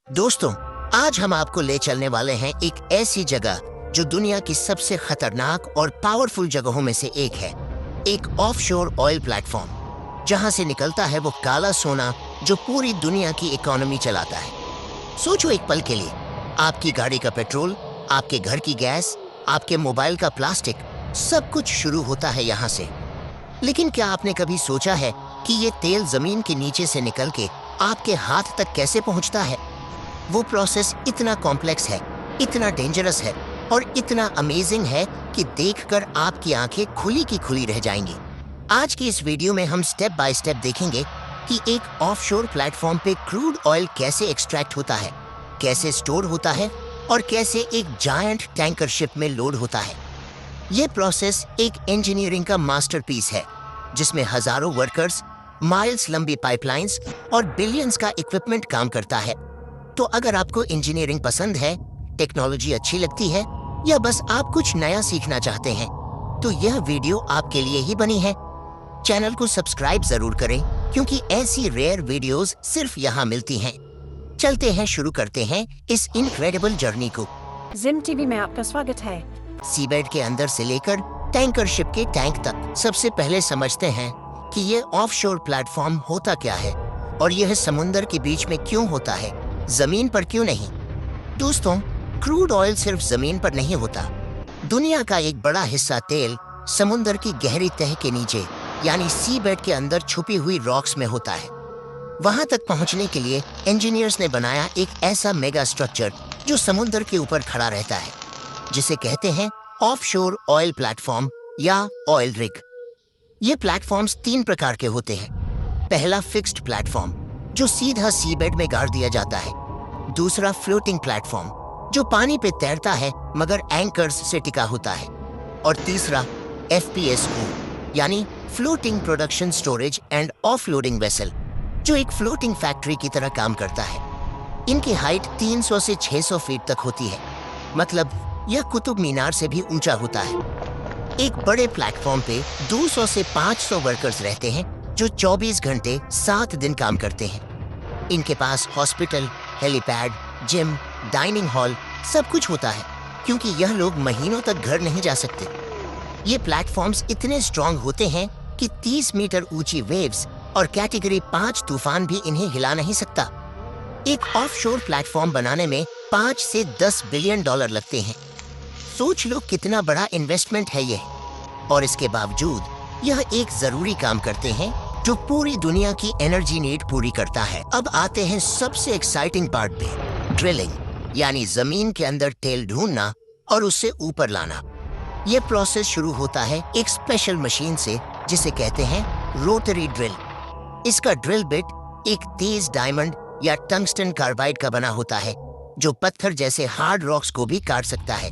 दोस्तों, आज हम आपको ले चलने वाले हैं एक ऐसी जगह जो दुनिया की सबसे खतरनाक और पावरफुल जगहों में से एक है। एक ऑफशोर ऑयल प्लेटफॉर्म जहां से निकलता है वो काला सोना जो पूरी दुनिया की इकोनॉमी चलाता है। सोचो एक पल के लिए, आपकी गाड़ी का पेट्रोल, आपके घर की गैस, आपके मोबाइल का प्लास्टिक, सब कुछ शुरू होता है यहाँ से। लेकिन क्या आपने कभी सोचा है कि ये तेल जमीन के नीचे से निकल के आपके हाथ तक कैसे पहुँचता है? वो प्रोसेस इतना कॉम्प्लेक्स है, इतना डेंजरस है और इतना अमेजिंग है कि देखकर आपकी आंखें खुली की खुली रह जाएंगी। आज की इस वीडियो में हम स्टेप बाय स्टेप देखेंगे कि एक ऑफशोर प्लेटफॉर्म पे क्रूड ऑयल कैसे एक्सट्रैक्ट होता है, कैसे स्टोर होता है और कैसे एक जायंट टैंकर शिप में लोड होता है। ये प्रोसेस एक इंजीनियरिंग का मास्टरपीस है जिसमें हजारों वर्कर्स, माइल्स लंबी पाइपलाइंस और बिलियंस का इक्विपमेंट काम करता है। तो अगर आपको इंजीनियरिंग पसंद है, टेक्नोलॉजी अच्छी लगती है या बस आप कुछ नया सीखना चाहते हैं, तो यह वीडियो आपके लिए ही बनी है। चैनल को सब्सक्राइब जरूर करें क्योंकि ऐसी रेयर वीडियोस सिर्फ यहाँ मिलती हैं। चलते हैं, शुरू करते हैं इस इनक्रेडिबल जर्नी को। जिम टीवी में आपका स्वागत है। सीबेड के अंदर से लेकर टैंकर शिप के टैंक तक, सबसे पहले समझते हैं कि ये ऑफशोर प्लेटफॉर्म होता क्या है और यह समुंदर के बीच में क्यों होता है, जमीन पर क्यों नहीं। दोस्तों, क्रूड ऑयल सिर्फ जमीन पर नहीं होता। दुनिया का एक बड़ा हिस्सा तेल समुंदर की गहरी तह के नीचे यानी सी बेड के अंदर छुपी हुई रॉक्स में होता है। वहां तक पहुंचने के लिए इंजीनियर्स ने बनाया एक ऐसा मेगा स्ट्रक्चर जो समुंदर के ऊपर खड़ा रहता है, जिसे कहते हैं ऑफशोर ऑयल प्लेटफॉर्म या ऑयल रिग। ये प्लेटफॉर्म्स 3 प्रकार के होते हैं। पहला फिक्स्ड प्लेटफॉर्म जो सीधा सीबेड में गाड़ दिया जाता है। दूसरा फ्लोटिंग प्लेटफॉर्म जो पानी पे तैरता है मगर एंकर्स से टिका होता है। और तीसरा FPSO यानी floating production storage and offloading vessel, जो एक फ्लोटिंग फैक्ट्री की तरह काम करता है। इनकी हाइट 300 से 600 फीट तक होती है, मतलब यह कुतुब मीनार से भी ऊंचा होता है। एक बड़े प्लेटफॉर्म पे 200 से 500 वर्कर्स रहते हैं जो 24 घंटे 7 दिन काम करते हैं। इनके पास hospital, helipad, gym, dining hall सब कुछ होता है क्योंकि यह लोग महीनों तक घर नहीं जा सकते। ये प्लेटफॉर्म्स इतने स्ट्रांग होते हैं कि 30 मीटर ऊंची वेव्स और कैटेगरी 5 तूफान भी इन्हें हिला नहीं सकता। एक ऑफशोर प्लेटफॉर्म बनाने में 5 से 10 बिलियन डॉलर लगते हैं। सोच लो कितना बड़ा इन्वेस्टमेंट है ये। और इसके बावजूद यह एक जरूरी काम करते हैं जो पूरी दुनिया की एनर्जी नीड पूरी करता है। अब आते हैं सबसे एक्साइटिंग पार्ट पे, ड्रिलिंग यानी जमीन के अंदर तेल ढूंढना और उसे ऊपर लाना। ये प्रोसेस शुरू होता है एक स्पेशल मशीन से जिसे कहते हैं रोटरी ड्रिल। इसका ड्रिल बिट एक तेज डायमंड या टंगस्टन कार्बाइड का बना होता है जो पत्थर जैसे हार्ड रॉक्स को भी काट सकता है।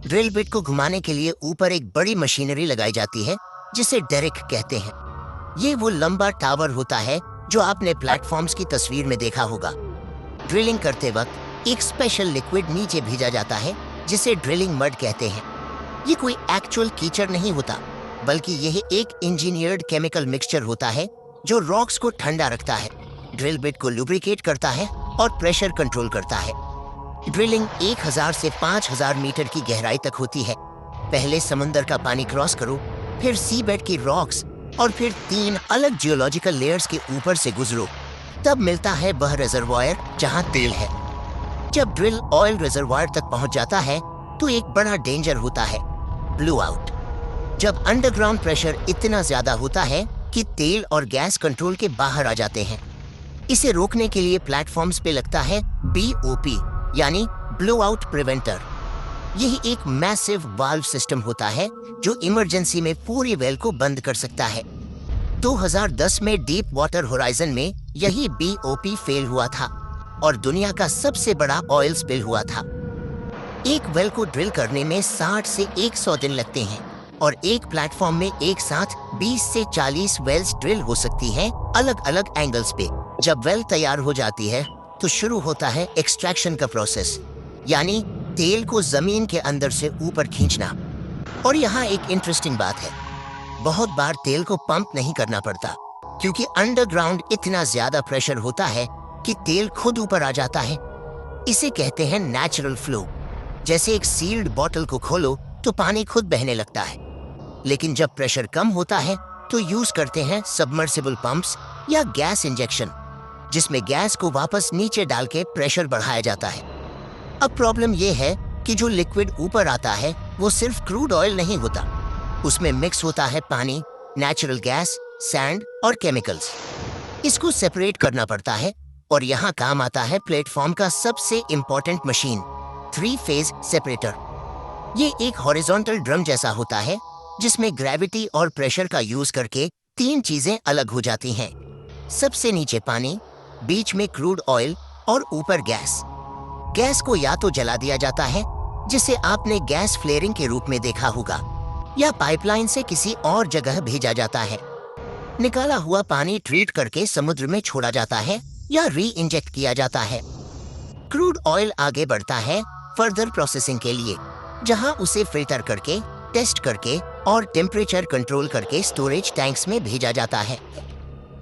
ड्रिल बिट को घुमाने के लिए ऊपर एक बड़ी मशीनरी लगाई जाती है जिसे डेरिक कहते हैं। ये वो लंबा टावर होता है जो आपने प्लेटफॉर्म्स की तस्वीर में देखा होगा। ड्रिलिंग करते वक्त एक स्पेशल लिक्विड नीचे भेजा जाता है जिसे ड्रिलिंग मड कहते हैं। ये कोई एक्चुअल कीचड़ नहीं होता, बल्कि यह एक इंजीनियर्ड केमिकल मिक्सचर होता है जो रॉक्स को ठंडा रखता है, ड्रिल बिट को लुब्रिकेट करता है और प्रेशर कंट्रोल करता है। ड्रिलिंग 1000 से 5000 मीटर की गहराई तक होती है। पहले समुंदर का पानी क्रॉस करो, फिर सी बेड की रॉक्स और फिर 3 अलग जियोलॉजिकल लेयर्स के ऊपर से गुजरो, तब मिलता है वह रिजर्वायर जहां तेल है। जब ड्रिल ऑयल रिजर्वायर तक पहुंच जाता है तो एक बड़ा डेंजर होता है, ब्लो आउट। जब अंडरग्राउंड प्रेशर इतना ज्यादा होता है कि तेल और गैस कंट्रोल के बाहर आ जाते हैं। इसे रोकने के लिए प्लेटफॉर्म्स पे लगता है BOP यानी ब्लो आउट प्रिवेंटर। यही एक मैसिव वाल्व सिस्टम होता है जो इमरजेंसी में पूरी वेल को बंद कर सकता है। 2010 में डीप वाटर होराइजन में यही BOP फेल हुआ था और दुनिया का सबसे बड़ा ऑयल स्पिल हुआ था। एक वेल को ड्रिल करने में 60 से 100 दिन लगते हैं और एक प्लेटफॉर्म में एक साथ 20 से 40 वेल्स ड्रिल हो सकती हैं अलग अलग एंगल्स पे। जब वेल तैयार हो जाती है तो शुरू होता है एक्सट्रैक्शन का प्रोसेस, यानी तेल को जमीन के अंदर से ऊपर खींचना। और यहाँ एक इंटरेस्टिंग बात है, बहुत बार तेल को पंप नहीं करना पड़ता क्योंकि अंडरग्राउंड इतना ज्यादा प्रेशर होता है कि तेल खुद ऊपर आ जाता है। इसे कहते हैं नेचुरल फ्लो। जैसे एक सील्ड बॉटल को खोलो तो पानी खुद बहने लगता है। लेकिन जब प्रेशर कम होता है तो यूज करते हैं सबमर्सिबल पंप्स या गैस इंजेक्शन, जिसमें गैस को वापस नीचे डाल के प्रेशर बढ़ाया जाता है। अब प्रॉब्लम यह है कि जो लिक्विड ऊपर आता है वो सिर्फ क्रूड ऑयल नहीं होता, उसमें मिक्स होता है पानी, नेचुरल गैस, सैंड और केमिकल्स। इसको सेपरेट करना पड़ता है और यहाँ काम आता है प्लेटफॉर्म का सबसे इम्पोर्टेंट मशीन, 3 फेज सेपरेटर। ये एक हॉरिजॉन्टल ड्रम जैसा होता है जिसमें ग्रेविटी और प्रेशर का यूज करके 3 चीजें अलग हो जाती हैं। सबसे नीचे पानी, बीच में क्रूड ऑयल और ऊपर गैस। गैस को या तो जला दिया जाता है, जिसे आपने गैस फ्लेयरिंग के रूप में देखा होगा, या पाइपलाइन से किसी और जगह भेजा जाता है। निकाला हुआ पानी ट्रीट करके समुद्र में छोड़ा जाता है या री इंजेक्ट किया जाता है। क्रूड ऑयल आगे बढ़ता है फर्दर प्रोसेसिंग के लिए, जहां उसे फिल्टर करके, टेस्ट करके और टेम्परेचर कंट्रोल करके स्टोरेज टैंक्स में भेजा जाता है।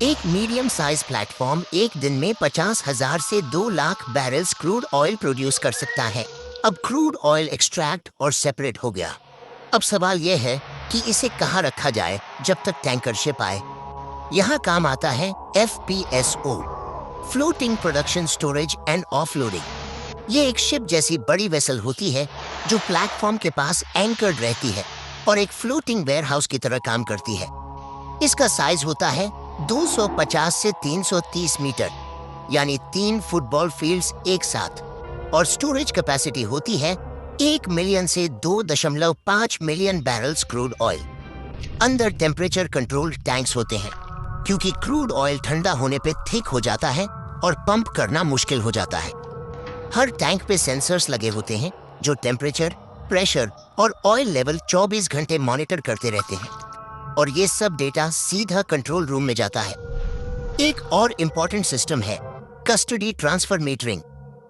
एक मीडियम साइज प्लेटफॉर्म एक दिन में 50,000 से 2 lakh barrels crude oil produce कर सकता है। अब क्रूड ऑयल एक्सट्रैक्ट और सेपरेट हो गया। अब सवाल यह है कि इसे कहाँ रखा जाए जब तक टैंकर शिप आए। यहाँ काम आता है FPSO, floating production storage and offloading. ये एक शिप जैसी बड़ी वेसल होती है जो प्लेटफॉर्म के पास एंकर्ड रहती है और एक फ्लोटिंग वेयरहाउस की तरह काम करती है। इसका साइज होता है 250 से 330 मीटर, यानी 3 फुटबॉल फील्ड्स एक साथ, और स्टोरेज कैपेसिटी होती है 1 मिलियन से 2.5 मिलियन बैरल्स क्रूड ऑयल। अंदर टेम्परेचर कंट्रोल टैंक्स होते हैं, क्योंकि क्रूड ऑयल ठंडा होने पे थिक हो जाता है और पंप करना मुश्किल हो जाता है। हर टैंक पे सेंसर्स लगे होते हैं जो टेम्परेचर, प्रेशर और ऑयल लेवल 24 घंटे मॉनिटर करते रहते हैं, और ये सब डेटा सीधा कंट्रोल रूम में जाता है। एक और इम्पोर्टेंट सिस्टम है कस्टडी ट्रांसफर मीटरिंग,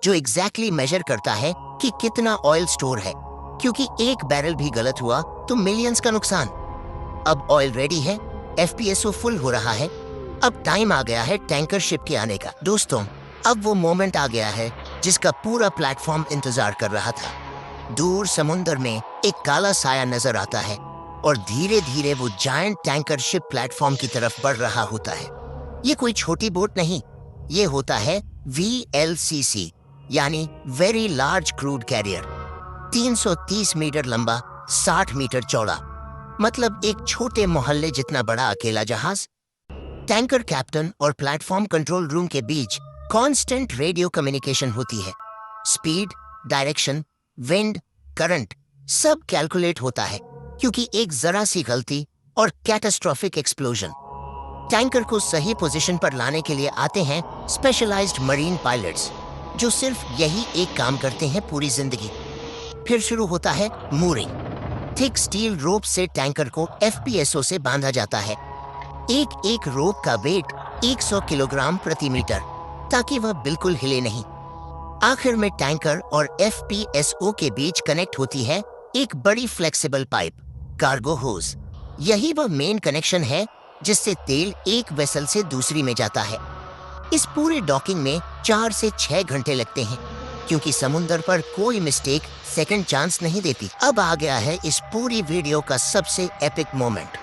जो एग्जैक्टली मेजर करता है कि कितना ऑयल स्टोर है, क्योंकि एक बैरल भी गलत हुआ तो मिलियंस का नुकसान। अब ऑयल रेडी है, FPSO फुल हो रहा है। अब टाइम आ गया है टैंकर शिप के आने का। दोस्तों, अब वो मोमेंट आ गया है जिसका पूरा प्लेटफॉर्म इंतजार कर रहा था। दूर समुंदर में एक काला साया नजर आता है और धीरे धीरे वो जायंट टैंकर शिप प्लेटफॉर्म की तरफ बढ़ रहा होता है। ये कोई छोटी बोट नहीं, ये होता है VLCC, यानी very large crude carrier. 330 metre लंबा, 60 मीटर चौड़ा, मतलब एक छोटे मोहल्ले जितना बड़ा अकेला जहाज। टैंकर कैप्टन और प्लेटफॉर्म कंट्रोल रूम के बीच कांस्टेंट रेडियो कम्युनिकेशन होती है। स्पीड, डायरेक्शन, विंड, करंट सब कैलकुलेट होता है, क्योंकि एक जरा सी गलती और कैटास्ट्रोफिक एक्सप्लोजन। टैंकर को सही पोजीशन पर लाने के लिए आते हैं स्पेशलाइज्ड मरीन पायलट्स, जो सिर्फ यही एक काम करते हैं पूरी जिंदगी। फिर शुरू होता है मूरिंग। थिक स्टील रोप से टैंकर को FPSO से बांधा जाता है। एक एक रोप का वेट 100 किलोग्राम प्रति मीटर, ताकि वह बिल्कुल हिले नहीं। आखिर में टैंकर और FPSO के बीच कनेक्ट होती है एक बड़ी फ्लेक्सिबल पाइप, कार्गो होज। यही वह मेन कनेक्शन है जिससे तेल एक वेसल से दूसरी में जाता है। इस पूरे डॉकिंग में 4 से 6 घंटे लगते हैं, क्योंकि समुंदर पर कोई मिस्टेक सेकंड चांस नहीं देती। अब आ गया है इस पूरी वीडियो का सबसे epic moment,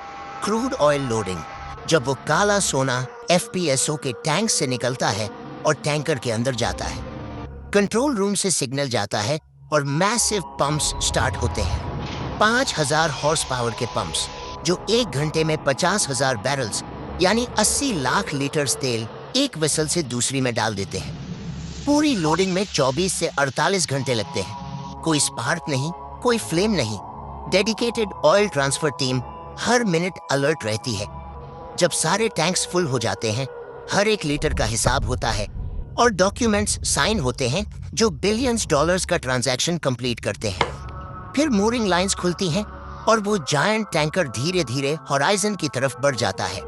crude oil loading. जब वो काला सोना FPSO के टैंक से निकलता है और टैंकर के अंदर जाता है, कंट्रोल रूम से सिग्नल जाता है और मैसिव पंप्स स्टार्ट होते हैं। 5000 हॉर्स पावर के पंप्स, जो 1 घंटे में 50,000 बैरल्स यानी 80 लाख लीटर तेल एक वेसल से दूसरी में डाल देते हैं। पूरी लोडिंग में 24 से 48 घंटे लगते हैं। कोई स्पार्क नहीं, कोई फ्लेम नहीं। डेडिकेटेड ऑयल ट्रांसफर टीम हर मिनट अलर्ट रहती है। जब सारे टैंक्स फुल हो जाते हैं, हर एक लीटर का हिसाब होता है और डॉक्यूमेंट्स साइन होते हैं जो बिलियंस डॉलर्स का ट्रांजैक्शन कंप्लीट करते हैं। फिर मूरिंग लाइंस खुलती हैं और वो जायंट टैंकर धीरे धीरे होराइजन की तरफ बढ़ जाता है,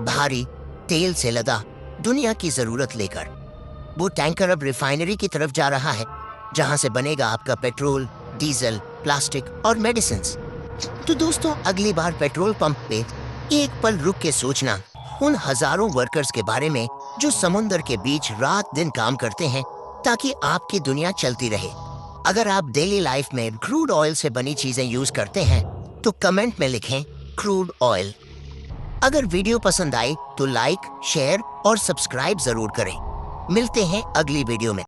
भारी, तेल से लदा, दुनिया की जरूरत लेकर। वो टैंकर अब रिफाइनरी की तरफ जा रहा है, जहां से बनेगा आपका पेट्रोल, डीजल, प्लास्टिक और मेडिसिन्स। तो दोस्तों, अगली बार पेट्रोल पंप पे एक पल रुक के सोचना उन हजारों वर्कर्स के बारे में जो समुंदर के बीच रात दिन काम करते हैं ताकि आपकी दुनिया चलती रहे। अगर आप डेली लाइफ में क्रूड ऑयल से बनी चीजें यूज करते हैं तो कमेंट में लिखें क्रूड ऑयल। अगर वीडियो पसंद आए तो लाइक, शेयर और सब्सक्राइब जरूर करें। मिलते हैं अगली वीडियो में।